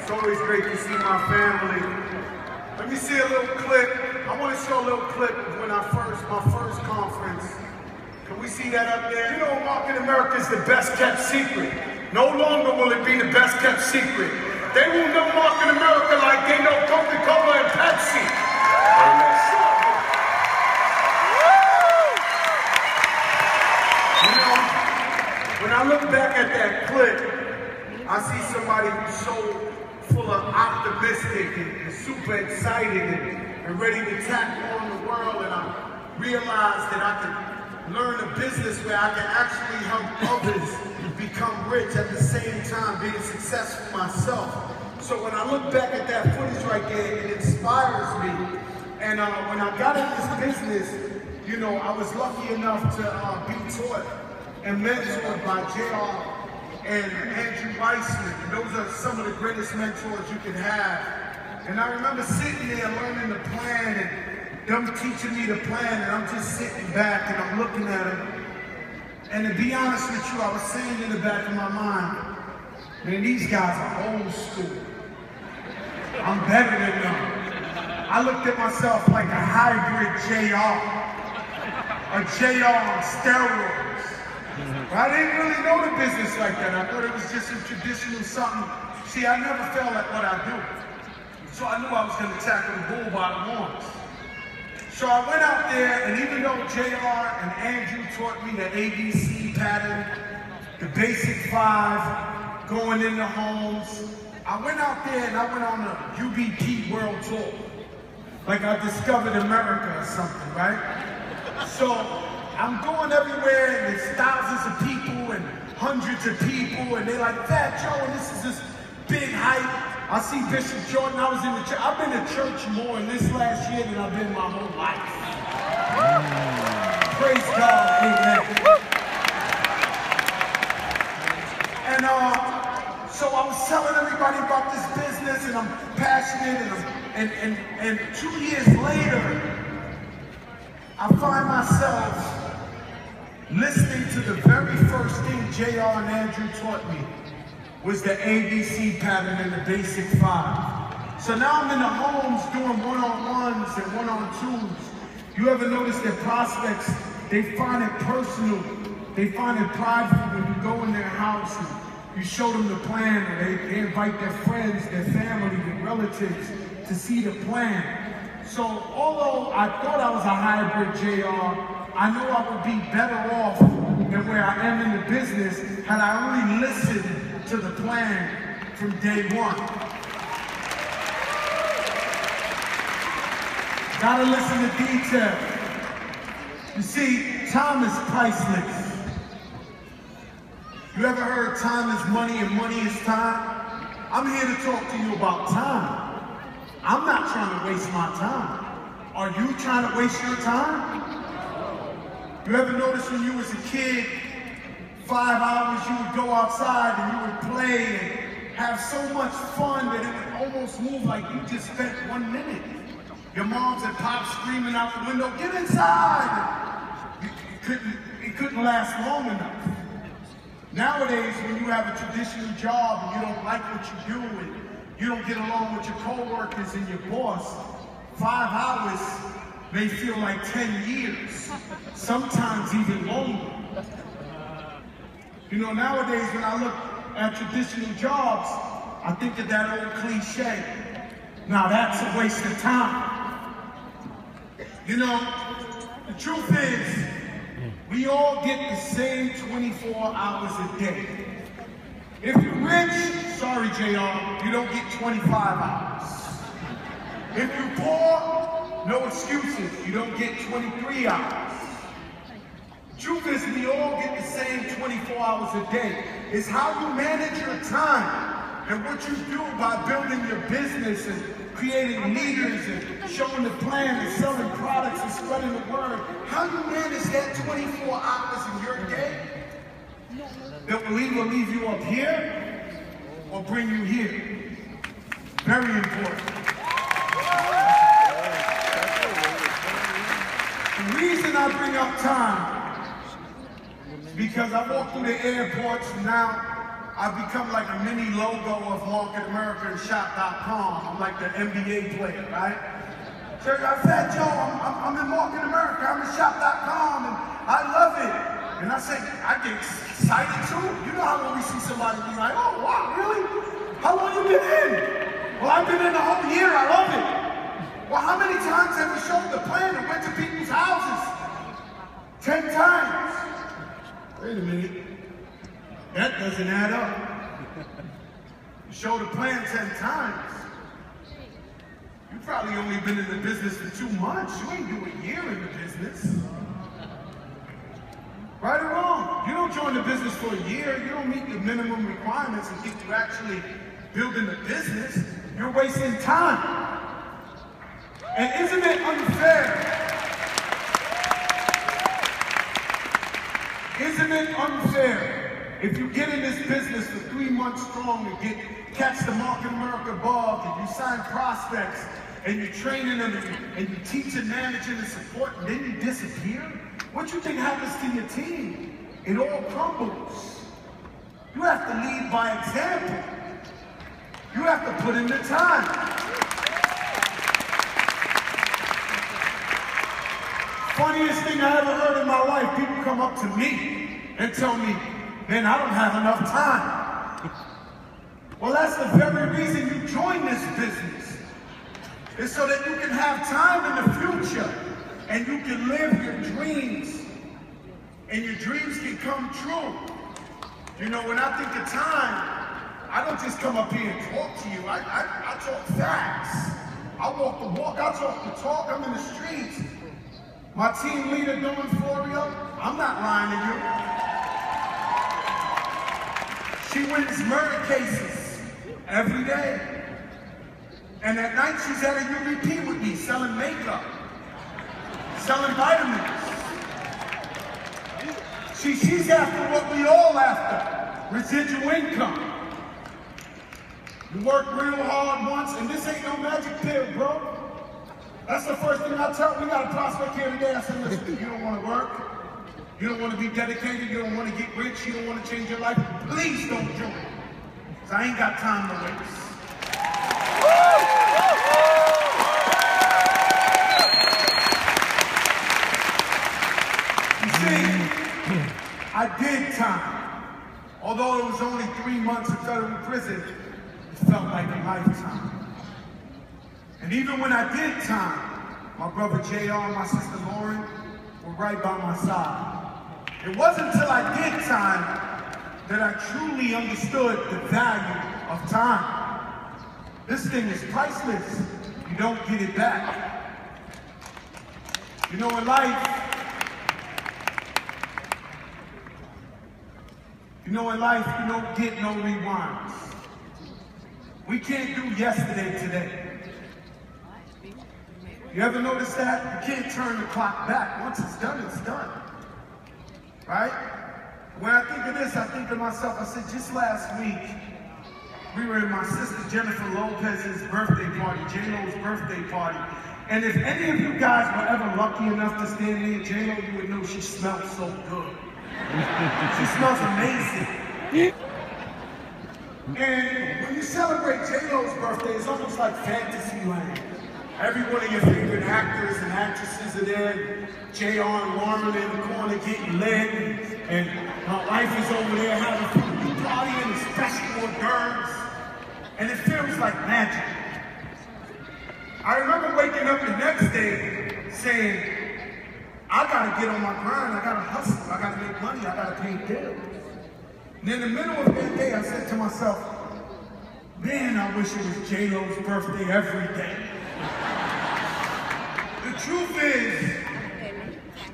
It's always great to see my family. Let me see a little clip. I want to show a little clip of when my first conference. Can we see that up there? You know, Market America is the best kept secret. No longer will it be the best kept secret. They will know Market America like they know Coca-Cola and Pepsi. You know, when I look back at that clip, I see somebody who's so full of optimistic and super excited and ready to tackle on the world, and I realized that I could learn a business where I can actually help others become rich at the same time being successful myself. So when I look back at that footage right there, it inspires me. And when I got in this business, you know, I was lucky enough to be taught and mentored by JR and Andrew Weissman. And those are some of the greatest mentors you can have. And I remember sitting there learning the plan and them teaching me the plan, and I'm just sitting back and I'm looking at them. And to be honest with you, I was saying in the back of my mind, man, these guys are old school. I'm better than them. I looked at myself like a hybrid JR, a JR on steroids. I didn't really know the business like that. I thought it was just a traditional something. See, I never felt like what I do. So I knew I was going to tackle the bull by the horns. So I went out there, and even though JR and Andrew taught me the ABC pattern, the basic 5, going into homes, I went out there and I went on a UBP world tour. Like I discovered America or something, right? So I'm going everywhere, and there's thousands of people and hundreds of people, and they're like, Fat Joe, and this is this big hype. I see Bishop Jordan. I was in the church. I've been to church more in this last year than I've been my whole life. Praise God, amen. And so I was telling everybody about this business, and I'm passionate, and 2 years later, I find myself listening to the very first thing JR and Andrew taught me was the ABC pattern and the basic 5. So now I'm in the homes doing one-on-ones and one-on-twos. You ever notice that prospects, they find it personal, they find it prideful when you go in their house and you show them the plan, or they invite their friends, their family, their relatives to see the plan. So although I thought I was a hybrid JR, I knew I would be better off than where I am in the business had I only listened to the plan from day one. Gotta listen to detail. You see, time is priceless. You ever heard time is money and money is time? I'm here to talk to you about time. I'm not trying to waste my time. Are you trying to waste your time? You ever notice when you was a kid, 5 hours you would go outside and you would play and have so much fun that it would almost move like you just spent 1 minute. Your moms and pops screaming out the window, get inside! It couldn't last long enough. Nowadays, when you have a traditional job and you don't like what you do and you don't get along with your co-workers and your boss, 5 hours may feel like 10 years, sometimes even longer. You know, nowadays when I look at traditional jobs, I think of that old cliche. Now that's a waste of time. You know, the truth is, we all get the same 24 hours a day. If you're rich, sorry JR, you don't get 25 hours. If you're poor, no excuses, you don't get 23 hours. Truth is, we all get the same 24 hours a day. It's how you manage your time and what you do by building your business and creating leaders and showing the plan and selling products and spreading the word. How you manage that 24 hours in your day that will either leave you up here or bring you here. Very important. The reason I bring up time is because I walk through the airports and now I've become like a mini logo of Market America and Shop.com. I'm like the NBA player, right? So I said, Joe, I'm in Market America, I'm in Shop.com, and I love it. And I said, I get excited too. You know how when we see somebody be like, oh, wow, really? How long you been in? Well, I've been in the whole year, I love it. Well, how many times have we showed the plan and went to people's houses? 10 times. Wait a minute. That doesn't add up. You show the plan 10 times. You probably only been in the business for 2 months. You ain't doing a year in the business. Right or wrong? You don't join the business for a year. You don't meet the minimum requirements and think you're actually building a business. You're wasting time. And isn't it unfair? Isn't it unfair if you get in this business for 3 months strong and catch the Market America bug and you sign prospects and you're training them and you teach and managing and support and then you disappear? What you think happens to your team? It all crumbles. You have to lead by example. You have to put in the time. Funniest thing I ever heard in my life, people come up to me and tell me, man, I don't have enough time. Well, that's the very reason you join this business. It's so that you can have time in the future and you can live your dreams and your dreams can come true. You know, when I think of time, I don't just come up here and talk to you. I talk facts. I walk the walk, I talk the talk, I'm in the streets. My team leader doing Florio, I'm not lying to you. She wins murder cases every day. And at night she's at a UVP with me, selling makeup, selling vitamins. She's after what we all after, residual income. You work real hard once, and this ain't no magic pill, bro. That's the first thing I tell. We got a prospect here today. I said, listen, you don't want to work. You don't want to be dedicated. You don't want to get rich. You don't want to change your life. Please don't join. Because I ain't got time to waste. You see, I did time. Although it was only 3 months in federal prison, it felt like a lifetime. And even when I did time, my brother JR and my sister Lauren were right by my side. It wasn't until I did time that I truly understood the value of time. This thing is priceless. You don't get it back. You know, in life, you don't get no rewinds. We can't do yesterday today. You ever notice that? You can't turn the clock back. Once it's done, it's done. Right? When I think of this, I think to myself, I said, just last week, we were in my sister Jennifer Lopez's birthday party, J-Lo's birthday party. And if any of you guys were ever lucky enough to stand near J-Lo, you would know she smells so good. She smells amazing. And when you celebrate J-Lo's birthday, it's almost like fantasy land. Every one of your favorite actors and actresses are there. JR and Lauren in the corner getting lit, and my wife is over there having a party and special hors d'oeuvres, and it feels like magic. I remember waking up the next day saying, I gotta get on my grind, I gotta hustle, I gotta make money, I gotta pay bills. And in the middle of that day, I said to myself, man, I wish it was J-Lo's birthday every day. The truth is,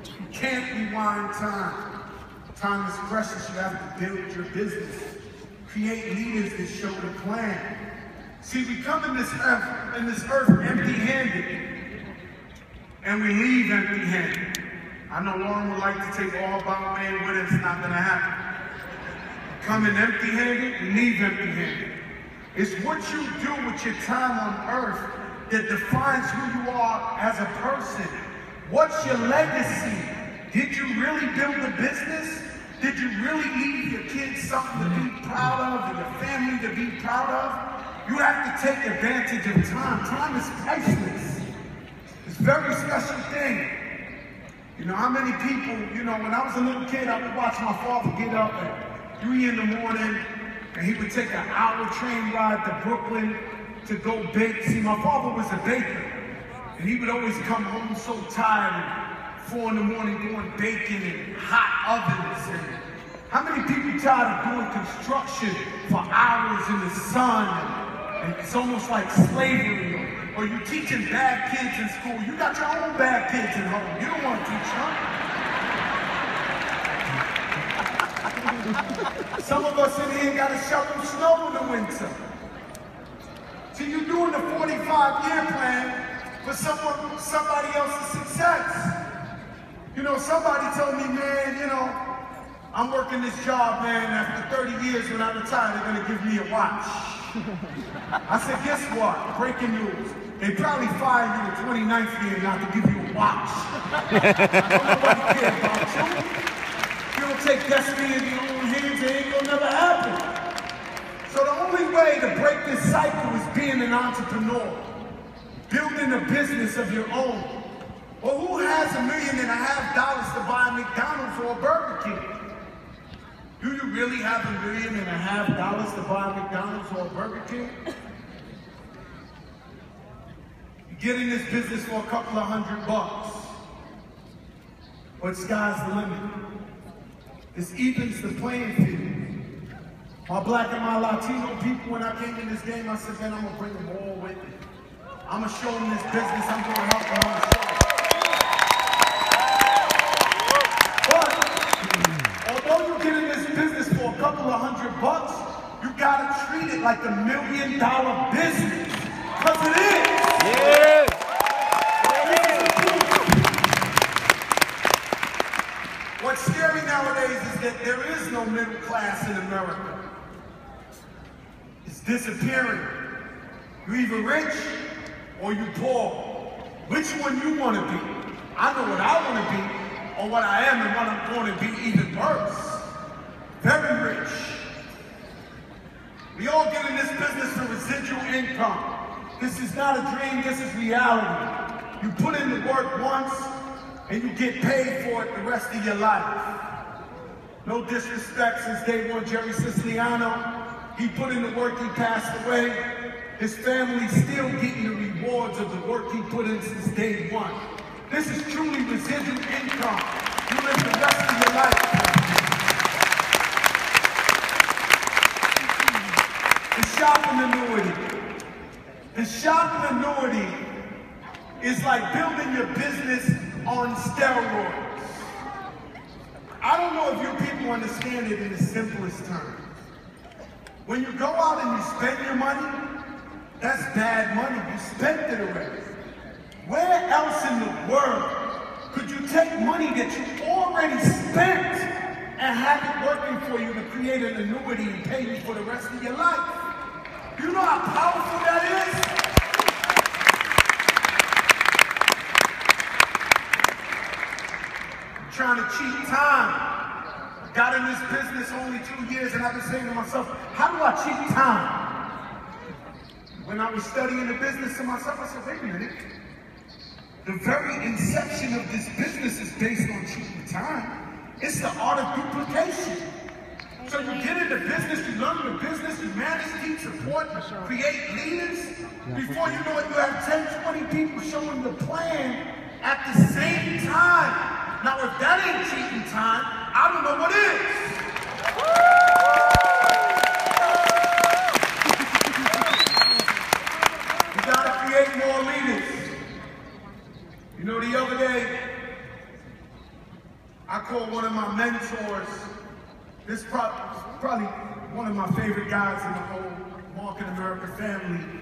you can't rewind time. Time is precious. You have to build your business. Create leaders that show the plan. See, we come in this earth empty-handed, and we leave empty-handed. I know Lauren would like to take all about man with it. It's not going to happen. Come in empty-handed, you leave empty-handed. It's what you do with your time on earth that defines who you are as a person. What's your legacy? Did you really build a business? Did you really leave your kids something to be proud of and your family to be proud of? You have to take advantage of time. Time is priceless. It's a very special thing. You know, how many people, you know, when I was a little kid, I would watch my father get up at 3 in the morning and he would take an hour train ride to Brooklyn to go bake. See, my father was a baker and he would always come home so tired at 4 in the morning doing baking in hot ovens. And how many people tired of doing construction for hours in the sun? And it's almost like slavery. Or you teaching bad kids in school. You got your own bad kids at home. You don't want to teach them. Some of us in here got to shovel snow in the winter. See, you're doing the 45-year plan for somebody else's success. You know, somebody told me, man, you know, I'm working this job, man. After 30 years when I retire, they're going to give me a watch. I said, guess what? Breaking news. They probably fired you the 29th year not to give you a watch. Nobody cares about you. If you don't take destiny in your own hands, it ain't gonna never happen. So the only way to break this cycle is being an entrepreneur, building a business of your own. Well, who has $1.5 million to buy a McDonald's or a Burger King? Do you really have $1.5 million to buy a McDonald's or a Burger King? Get in this business for a couple of $100, but sky's the limit. This evens the playing field. My black and my Latino people, when I came in this game, I said, man, I'm gonna bring them all with me. I'm gonna show them this business, I'm gonna help them on the show. But, although you get in this business for a couple of $100, you gotta treat it like $1 million business, because it is. Yeah. What's scary nowadays is that there is no middle class in America. It's disappearing. You're either rich or you're poor. Which one you want to be? I know what I want to be, or what I am and what I'm going to be even worse. Very rich. We all get in this business for residual income. This is not a dream, this is reality. You put in the work once, and you get paid for it the rest of your life. No disrespect, since day one, Jerry Siciliano, he put in the work, he passed away. His family's still getting the rewards of the work he put in since day one. This is truly residual income. You live the rest of your life. The shopping annuity. The shopping annuity is like building your business on steroids. I don't know if you people understand it in the simplest terms. When you go out and you spend your money, that's bad money. You spent it already. Where else in the world could you take money that you already spent and have it working for you to create an annuity and pay you for the rest of your life? You know how powerful that is? I'm trying to cheat time. I got in this business only 2 years and I've been saying to myself, how do I cheat time? When I was studying the business to myself, I said, wait a minute. The very inception of this business is based on cheating time. It's the art of duplication. So you get into business, you learn the business, you manage, teach, support, create leaders. Before you know it, you have 10, 20 people showing the plan at the same time. Now, if that ain't cheating time, I don't know what is. You gotta create more leaders. You know, the other day, I called one of my mentors. This is probably one of my favorite guys in the whole Market America family.